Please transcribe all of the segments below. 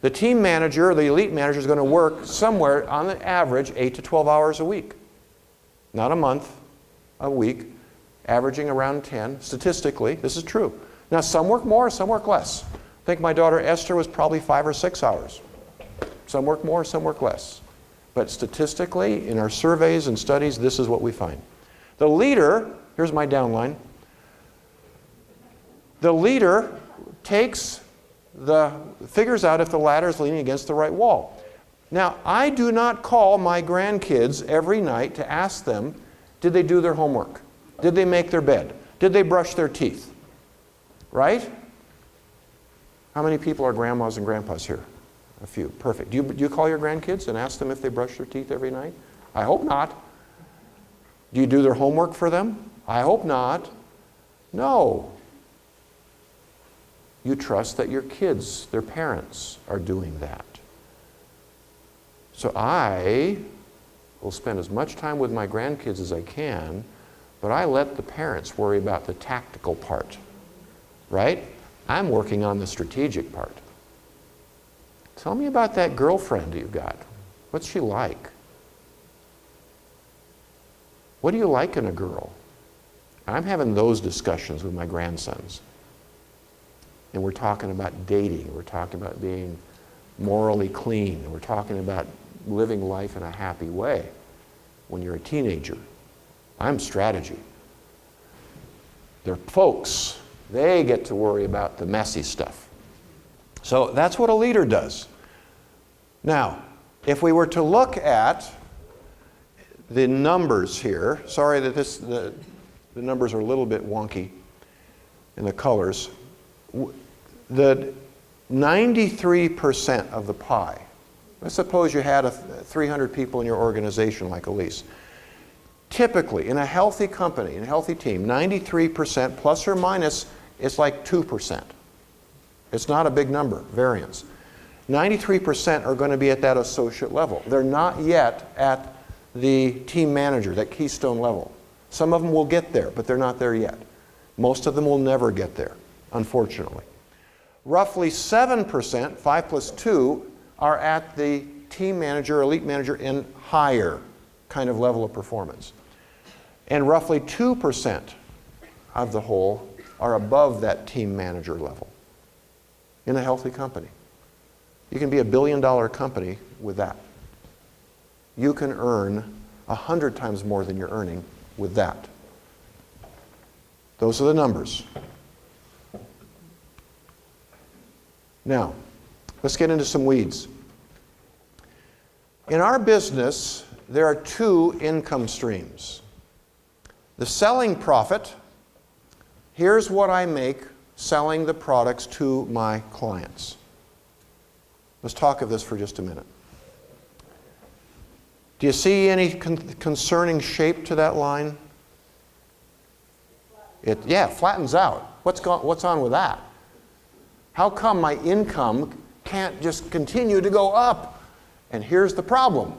The team manager, the elite manager, is going to work somewhere on the average 8 to 12 hours a week. Not a month, a week, averaging around 10. Statistically, this is true. Now, some work more, some work less. I think my daughter Esther was probably 5 or 6 hours. Some work more, some work less. But statistically, in our surveys and studies, this is what we find. The leader, here's my downline. The leader figures out if the ladder is leaning against the right wall. Now, I do not call my grandkids every night to ask them, did they do their homework? Did they make their bed? Did they brush their teeth? Right? How many people are grandmas and grandpas here? A few. Perfect. Do you call your grandkids and ask them if they brush their teeth every night? I hope not. Do you do their homework for them? I hope not. No. You trust that your kids, their parents, are doing that. So I will spend as much time with my grandkids as I can, but I let the parents worry about the tactical part, right? I'm working on the strategic part. Tell me about that girlfriend you've got. What's she like? What do you like in a girl? I'm having those discussions with my grandsons. And we're talking about dating. We're talking about being morally clean. We're talking about living life in a happy way when you're a teenager. I'm strategy. They're folks. They get to worry about the messy stuff. So that's what a leader does. Now, if we were to look at the numbers here, sorry that the numbers are a little bit wonky in the colors. The 93% of the pie, let's suppose you had 300 people in your organization like Elise. Typically, in a healthy company, in a healthy team, 93% plus or minus, it's like 2%. It's not a big number, variance. 93% are going to be at that associate level. They're not yet at the team manager, that keystone level. Some of them will get there, but they're not there yet. Most of them will never get there, unfortunately. Roughly 7%, 5 plus 2, are at the team manager, elite manager, and higher kind of level of performance. And roughly 2% of the whole are above that team manager level in a healthy company. You can be a billion-dollar company with that. You can earn 100 times more than you're earning with that. Those are the numbers. Now, let's get into some weeds. In our business, there are two income streams. The selling profit, here's what I make selling the products to my clients. Let's talk of this for just a minute. Do you see any concerning shape to that line? It flattens out. What's on with that? How come my income can't just continue to go up? And here's the problem.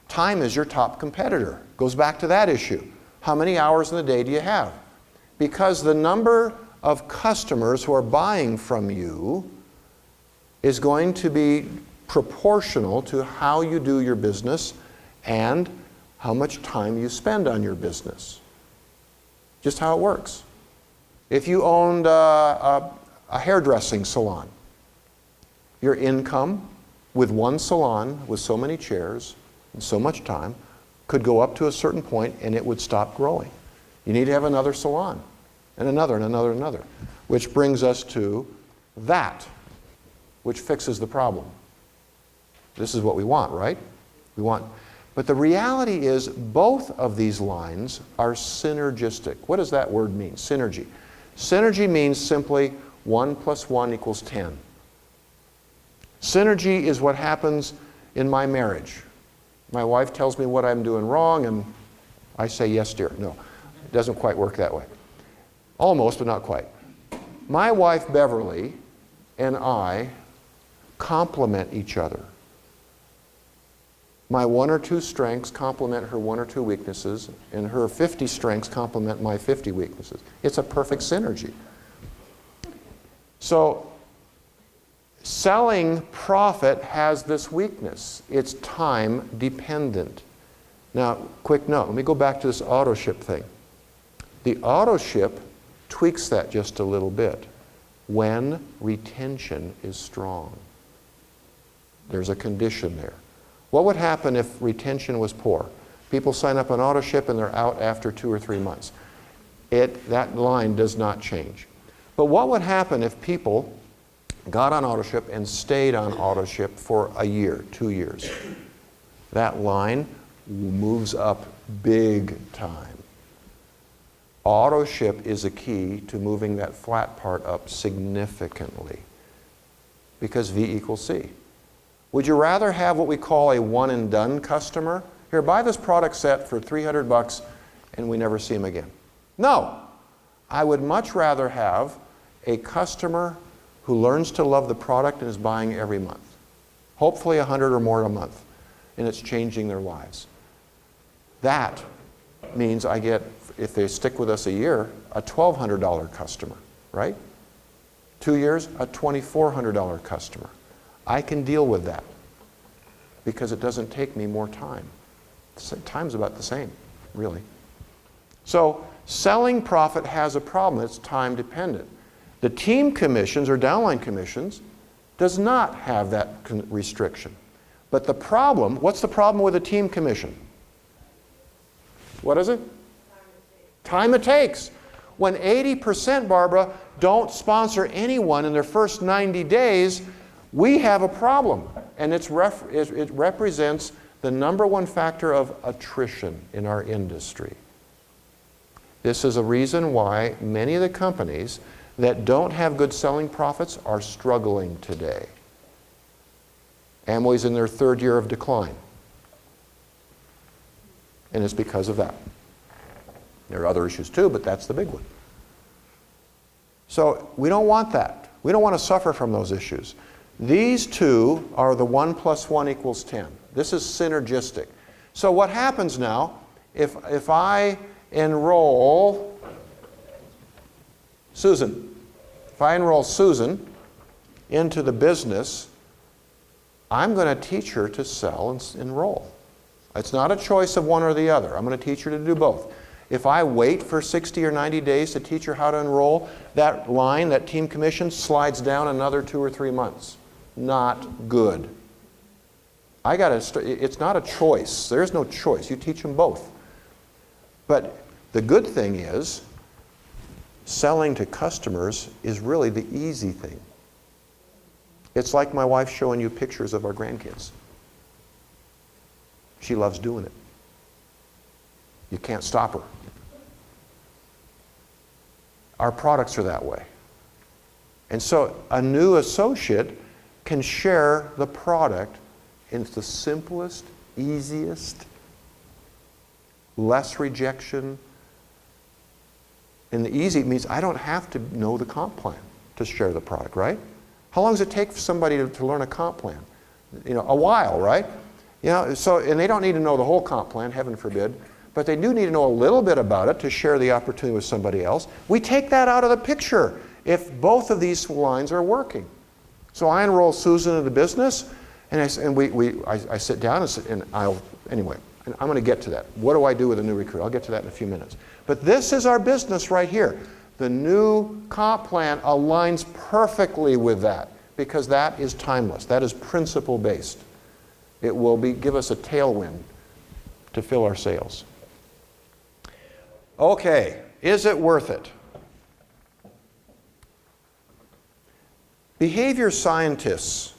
Time is your top competitor. Goes back to that issue. How many hours in the day do you have? Because the number of customers who are buying from you is going to be proportional to how you do your business and how much time you spend on your business. Just how it works. If you owned a hairdressing salon, your income with one salon with so many chairs and so much time could go up to a certain point and it would stop growing. You need to have another salon and another and another and another, which brings us to that, which fixes the problem. This is what we want, right? But the reality is both of these lines are synergistic. What does that word mean, synergy? Synergy means simply 1 plus 1 equals 10. Synergy is what happens in my marriage. My wife tells me what I'm doing wrong and I say, yes, dear. No, it doesn't quite work that way. Almost, but not quite. My wife, Beverly, and I complement each other. My 1 or 2 strengths complement her 1 or 2 weaknesses, and her 50 strengths complement my 50 weaknesses. It's a perfect synergy. So, Selling profit has this weakness. It's time dependent. Now, quick note, let me go back to this auto ship thing. The auto ship tweaks that just a little bit when retention is strong. There's a condition there. What would happen if retention was poor? People sign up on auto ship and they're out after 2 or 3 months. That line does not change. But what would happen if people got on auto ship and stayed on auto ship for a year, 2 years? That line moves up big time. Auto ship is a key to moving that flat part up significantly because V equals C. Would you rather have what we call a one and done customer? Here, buy this product set for $300 and we never see him again. No, I would much rather have a customer who learns to love the product and is buying every month. Hopefully 100 or more a month, and it's changing their lives. That means I get, if they stick with us a year, a $1,200 customer, right? 2 years, a $2,400 customer. I can deal with that because it doesn't take me more time. Time's about the same, really. So selling profit has a problem. It's time dependent. The team commissions or downline commissions does not have that restriction. But the problem, what's the problem with a team commission? What is it? Time it takes. When 80%, Barbara, don't sponsor anyone in their first 90 days, we have a problem. And it represents the #1 factor of attrition in our industry. This is a reason why many of the companies that don't have good selling profits are struggling today. Amway's in their 3rd year of decline. And it's because of that. There are other issues too, but that's the big one. So we don't want that. We don't want to suffer from those issues. These two are the 1 + 1 = 10. This is synergistic. So what happens now, if I enroll Susan, if I enroll Susan into the business, I'm going to teach her to sell and enroll. It's not a choice of one or the other. I'm going to teach her to do both. If I wait for 60 or 90 days to teach her how to enroll, that line, that team commission, slides down another 2 or 3 months. Not good. It's not a choice. There is no choice. You teach them both. But the good thing is, selling to customers is really the easy thing. It's like my wife showing you pictures of our grandkids. She loves doing it. You can't stop her. Our products are that way. And so a new associate can share the product in the simplest, easiest, less rejection. And the easy means I don't have to know the comp plan to share the product, right? How long does it take for somebody to learn a comp plan? A while, right? And they don't need to know the whole comp plan, heaven forbid, but they do need to know a little bit about it to share the opportunity with somebody else. We take that out of the picture if both of these lines are working. So I enroll Susan into the business, and I sit down and anyway, and I'm going to get to that. What do I do with a new recruit? I'll get to that in a few minutes. But this is our business right here. The new comp plan aligns perfectly with that because that is timeless. That is principle-based. It will give us a tailwind to fill our sails. Okay, is it worth it? Behavior scientists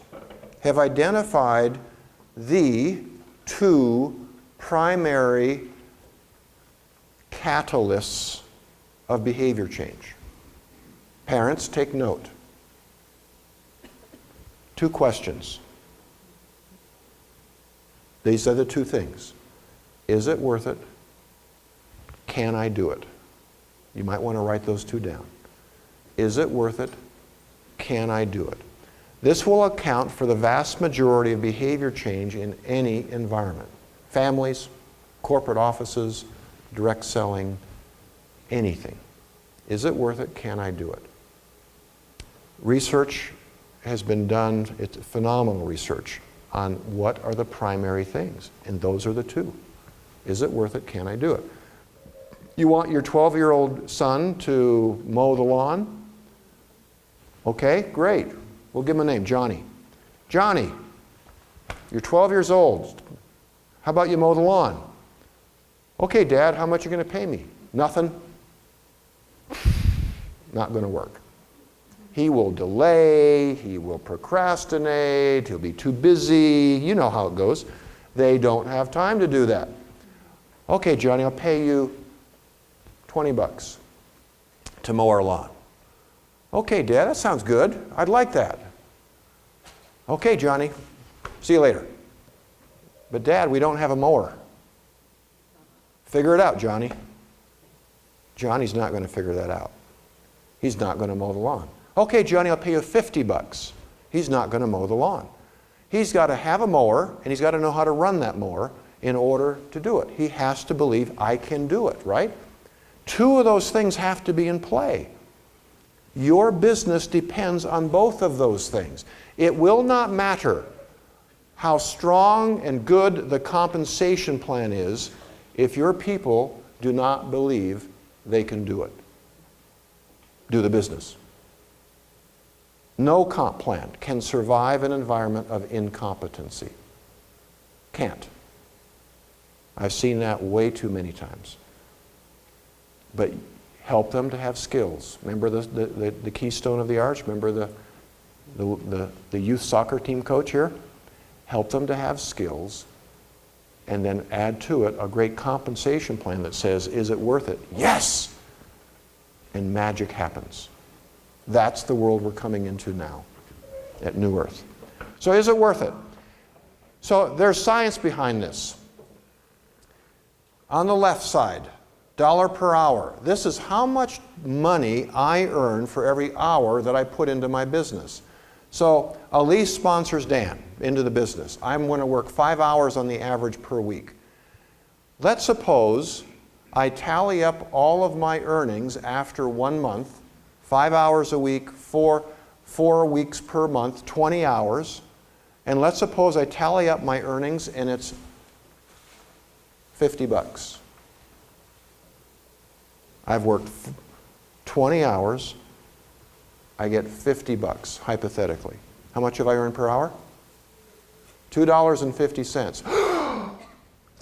have identified the 2 primary catalysts of behavior change. Parents, take note. 2 questions. These are the 2 things. Is it worth it? Can I do it? You might want to write those 2 down. Is it worth it? Can I do it? This will account for the vast majority of behavior change in any environment. Families, corporate offices, direct selling, anything. Is it worth it? Can I do it? Research has been done, it's phenomenal research on what are the primary things, and those are the two. Is it worth it? Can I do it? You want your 12-year-old son to mow the lawn? Okay, great. We'll give him a name, Johnny. Johnny, you're 12 years old. How about you mow the lawn? Okay, Dad, how much are you going to pay me? Nothing. Not going to work. He will delay, he will procrastinate, he'll be too busy. You know how it goes. They don't have time to do that. Okay, Johnny, I'll pay you 20 bucks to mow our lawn. Okay, Dad, that sounds good. I'd like that. Okay, Johnny, see you later. But Dad, we don't have a mower. Figure it out, Johnny. Johnny's not going to figure that out. He's not going to mow the lawn. Okay, Johnny, I'll pay you 50 bucks. He's not going to mow the lawn. He's got to have a mower, and he's got to know how to run that mower in order to do it. He has to believe, I can do it, right? Two of those things have to be in play. Your business depends on both of those things. It will not matter how strong and good the compensation plan is if your people do not believe they can do it. Do the business. No comp plan can survive an environment of incompetency. Can't. I've seen that way too many times. But help them to have skills. Remember the keystone of the arch? Remember the youth soccer team coach here? Help them to have skills, and then add to it a great compensation plan that says, is it worth it? Yes! And magic happens. That's the world we're coming into now at New Earth. So is it worth it? So there's science behind this. On the left side, dollar per hour. This is how much money I earn for every hour that I put into my business. So Elise sponsors Dan into the business. I'm going to work 5 hours on the average per week. Let's suppose I tally up all of my earnings after 1 month, 5 hours a week, 4 weeks per month, 20 hours. And let's suppose I tally up my earnings and it's 50 bucks. I've worked 20 hours. I get 50 bucks, hypothetically. How much have I earned per hour? $2.50.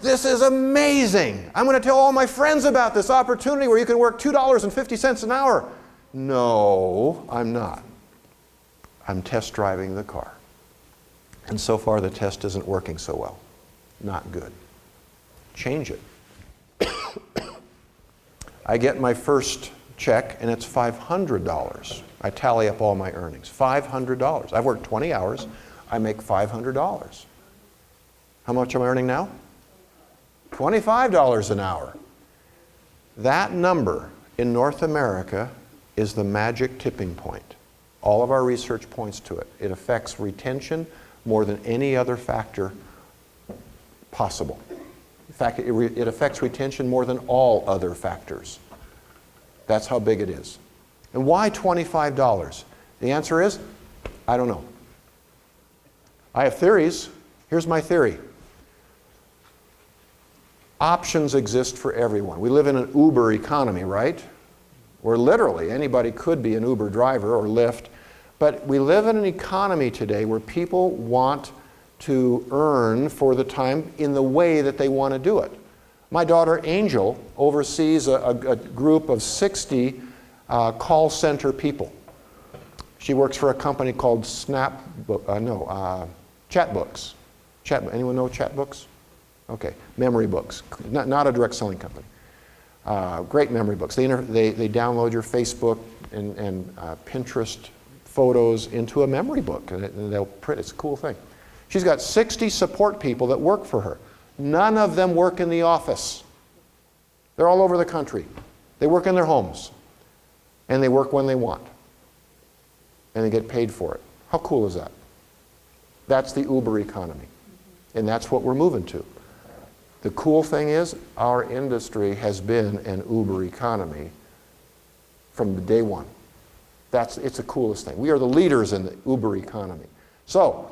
This is amazing. I'm going to tell all my friends about this opportunity where you can work $2.50 an hour. No, I'm not. I'm test driving the car. And so far the test isn't working so well. Not good. Change it. I get my first check and it's $500. I tally up all my earnings. $500. I've worked 20 hours. I make $500. How much am I earning now? $25 an hour. That number in North America is the magic tipping point. All of our research points to it. It affects retention more than any other factor possible. In fact, it affects retention more than all other factors. That's how big it is. And why $25? The answer is, I don't know. I have theories. Here's my theory. Options exist for everyone. We live in an Uber economy, right? Where literally anybody could be an Uber driver or Lyft. But we live in an economy today where people want to earn for the time in the way that they want to do it. My daughter Angel oversees a group of 60 call center people. She works for a company called Chatbooks. Anyone know Chatbooks? Okay, memory books, not a direct selling company. Great memory books. They download your Facebook and Pinterest photos into a memory book, and they'll print. It's a cool thing. She's got 60 support people that work for her. None of them work in the office. They're all over the country. They work in their homes, and they work when they want, and they get paid for it. How cool is that? That's the Uber economy, and that's what we're moving to. The cool thing is, our industry has been an Uber economy from day one. It's the coolest thing. We are the leaders in the Uber economy. So,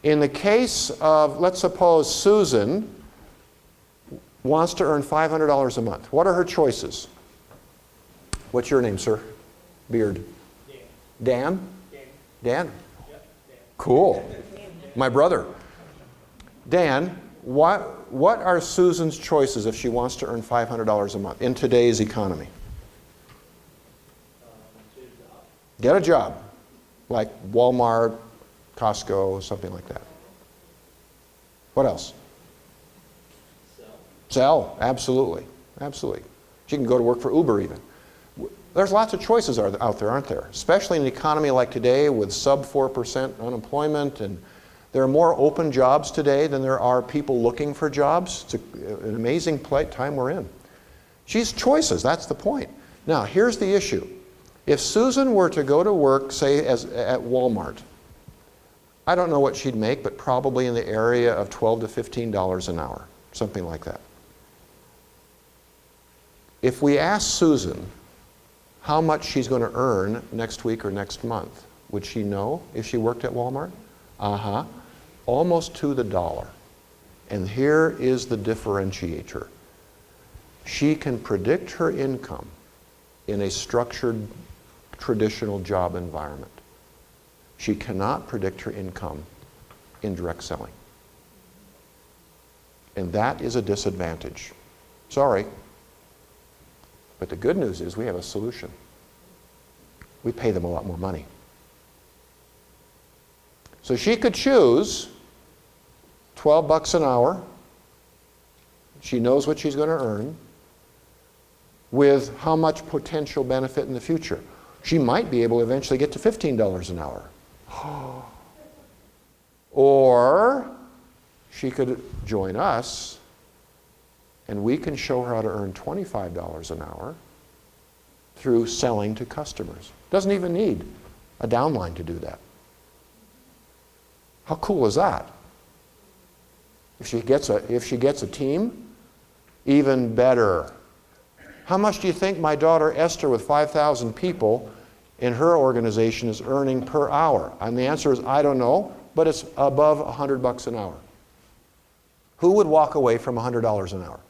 in the case of, let's suppose Susan wants to earn $500 a month. What are her choices? What's your name, sir? Beard. Dan? Dan? Cool. My brother. Dan, what are Susan's choices if she wants to earn $500 a month in today's economy? Get a job, like Walmart, Costco, something like that. What else? Sell, absolutely, absolutely. She can go to work for Uber even. There's lots of choices out there, aren't there? Especially in an economy like today with sub 4% unemployment, and there are more open jobs today than there are people looking for jobs. It's an amazing time we're in. She's choices, that's the point. Now, here's the issue. If Susan were to go to work, say, at Walmart, I don't know what she'd make, but probably in the area of $12 to $15 an hour, something like that. If we ask Susan how much she's going to earn next week or next month, would she know if she worked at Walmart? Almost to the dollar. And here is the differentiator. She can predict her income in a structured, traditional job environment. She cannot predict her income in direct selling. And that is a disadvantage. Sorry. But the good news is we have a solution. We pay them a lot more money. So she could choose $12 an hour. She knows what she's going to earn with how much potential benefit in the future. She might be able to eventually get to $15 an hour. Or she could join us and we can show her how to earn $25 an hour through selling to customers. Doesn't even need a downline to do that. How cool is that? If she gets a team, even better. How much do you think my daughter Esther with 5,000 people in her organization is earning per hour? And the answer is, I don't know, but it's above $100 an hour. Who would walk away from $100 an hour?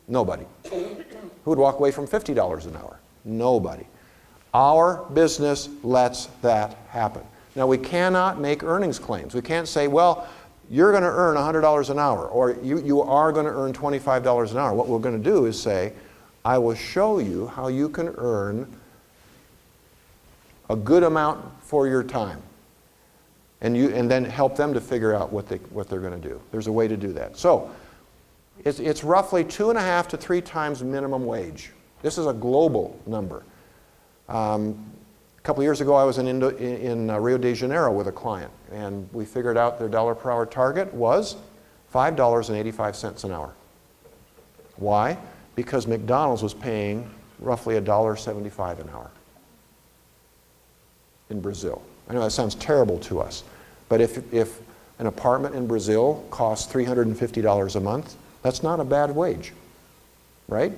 Nobody. Who would walk away from $50 an hour? Nobody. Our business lets that happen. Now, we cannot make earnings claims. We can't say, well, you're going to earn $100 an hour, or you are going to earn $25 an hour. What we're going to do is say, I will show you how you can earn a good amount for your time. And then help them to figure out what they're going to do. There's a way to do that. So, it's roughly 2.5 to 3 times minimum wage. This is a global number. A couple of years ago, I was in Rio de Janeiro with a client, and we figured out their dollar per hour target was $5.85 an hour. Why? Because McDonald's was paying roughly $1.75 an hour in Brazil. I know that sounds terrible to us, but if an apartment in Brazil costs $350 a month, that's not a bad wage, right?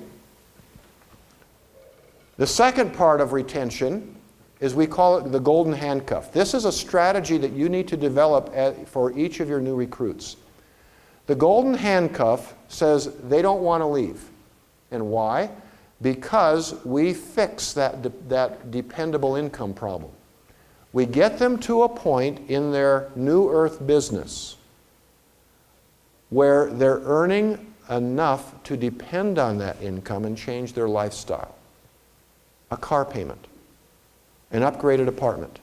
The second part of retention is, we call it the golden handcuff. This is a strategy that you need to develop for each of your new recruits. The golden handcuff says they don't want to leave. And why? Because we fix that dependable income problem. We get them to a point in their New Earth business where they're earning enough to depend on that income and change their lifestyle. A car payment, an upgraded apartment,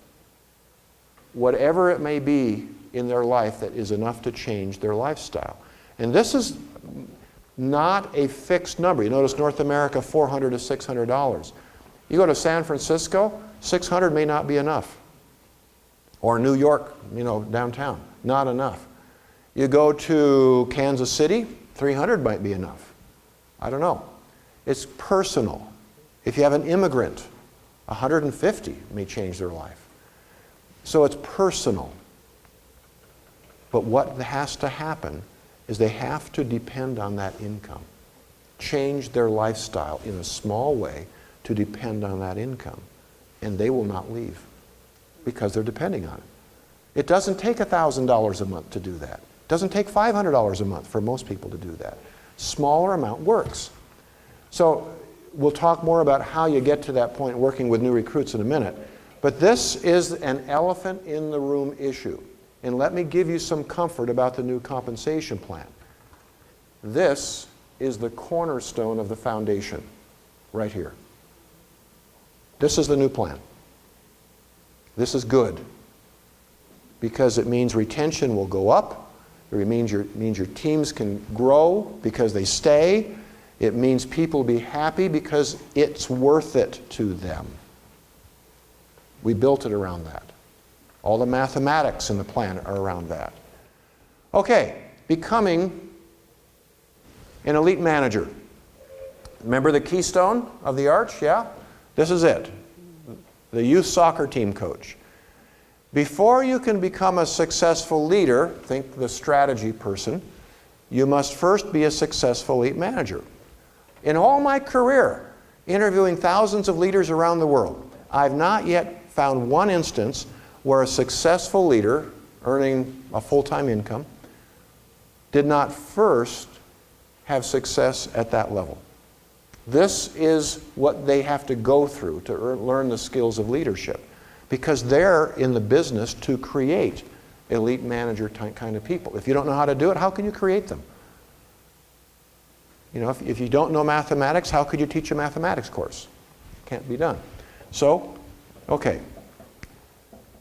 whatever it may be in their life that is enough to change their lifestyle. And this is not a fixed number. You notice North America, $400 to $600. You go to San Francisco, $600 may not be enough. Or New York, downtown, not enough. You go to Kansas City, $300 might be enough. I don't know. It's personal. If you have an immigrant, $150 may change their life. So it's personal. But what has to happen is they have to depend on that income. Change their lifestyle in a small way to depend on that income. And they will not leave because they're depending on it. It doesn't take $1,000 a month to do that. It doesn't take $500 a month for most people to do that. Smaller amount works. So we'll talk more about how you get to that point working with new recruits in a minute. But this is an elephant in the room issue. And let me give you some comfort about the new compensation plan. This is the cornerstone of the foundation, right here. This is the new plan. This is good because it means retention will go up. It means your teams can grow because they stay. It means people will be happy because it's worth it to them. We built it around that. All the mathematics in the plan are around that. Okay, becoming an elite manager. Remember the keystone of the arch? Yeah? This is it. The youth soccer team coach. Before you can become a successful leader, think the strategy person, you must first be a successful elite manager. In all my career, interviewing thousands of leaders around the world, I've not yet found one instance where a successful leader earning a full-time income did not first have success at that level. This is what they have to go through to learn the skills of leadership, because they're in the business to create elite manager kind of people. If you don't know how to do it, how can you create them? You know, if you don't know mathematics, how could you teach a mathematics course? Can't be done. So, okay.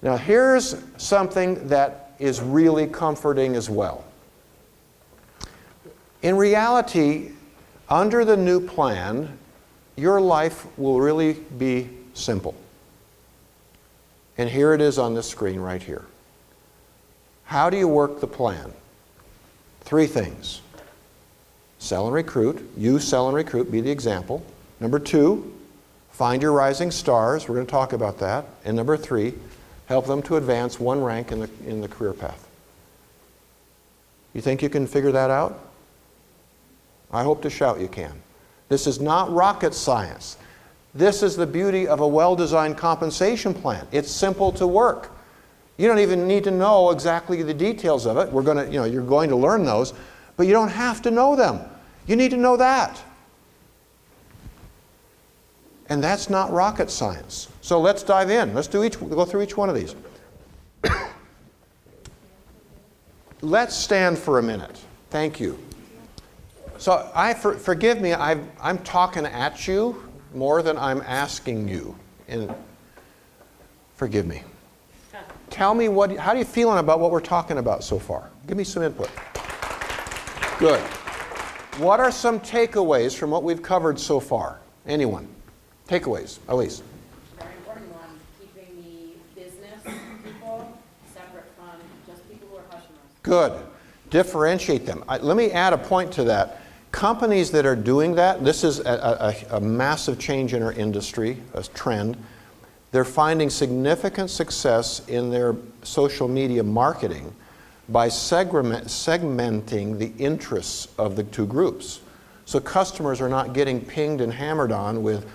Now here's something that is really comforting as well. In reality, under the new plan, your life will really be simple. And here it is on this screen right here. How do you work the plan? 3 things. Sell and recruit. You sell and recruit, be the example. Number 2, find your rising stars. We're going to talk about that. And number 3, help them to advance 1 rank in the career path. You think you can figure that out? I hope to shout you can. This is not rocket science. This is the beauty of a well-designed compensation plan. It's simple to work. You don't even need to know exactly the details of it. You're going to learn those, but you don't have to know them. You need to know that. And that's not rocket science. So let's dive in. We'll go through each one of these. Let's stand for a minute. Thank you. So forgive me, I'm talking at you more than I'm asking you. And forgive me. Tell me, how are you feeling about what we're talking about so far? Give me some input. Good. What are some takeaways from what we've covered so far? Anyone? Takeaways, Elise. Very important one, keeping the business people separate from just people who are customers. Good. Differentiate them. Let me add a point to that. Companies that are doing that, this is a massive change in our industry, a trend. They're finding significant success in their social media marketing by segmenting the interests of the 2 groups. So customers are not getting pinged and hammered on with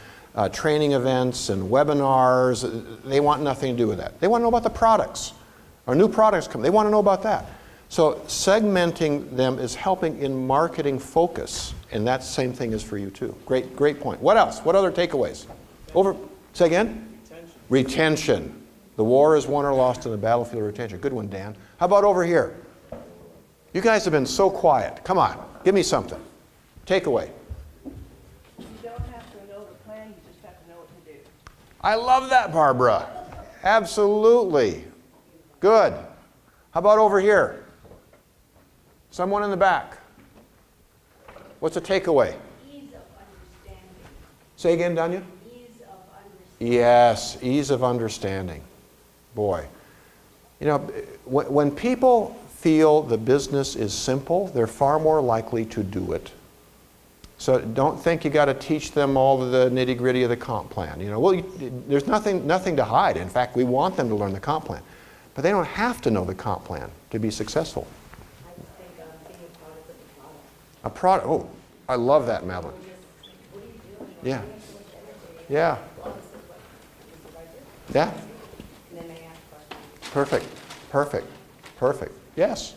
training events and webinars. They want nothing to do with that. They want to know about the products. Our new products come. They want to know about that. So segmenting them is helping in marketing focus, and that same thing is for you too. Great point. What else? What other takeaways? Say again? Retention. The war is won or lost in the battlefield of retention. Good one, Dan. How about over here? You guys have been so quiet. Come on, give me something. Takeaway. You don't have to know the plan, you just have to know what to do. I love that, Barbara. Absolutely. Good. How about over here? Someone in the back. What's a takeaway? Ease of understanding. Say again, Danya? Ease of understanding. Yes, ease of understanding. Boy. You know, when people feel the business is simple, they're far more likely to do it. So don't think you got to teach them all the nitty-gritty of the comp plan. You know, well, there's nothing to hide. In fact, we want them to learn the comp plan. But they don't have to know the comp plan to be successful. I just think being a product of the product. A product. Oh, I love that, Madeline. What are you doing? Yeah. Yeah. Well, this is what, this is right here. Yeah. And then they ask questions. Perfect. Perfect. Perfect. Yes.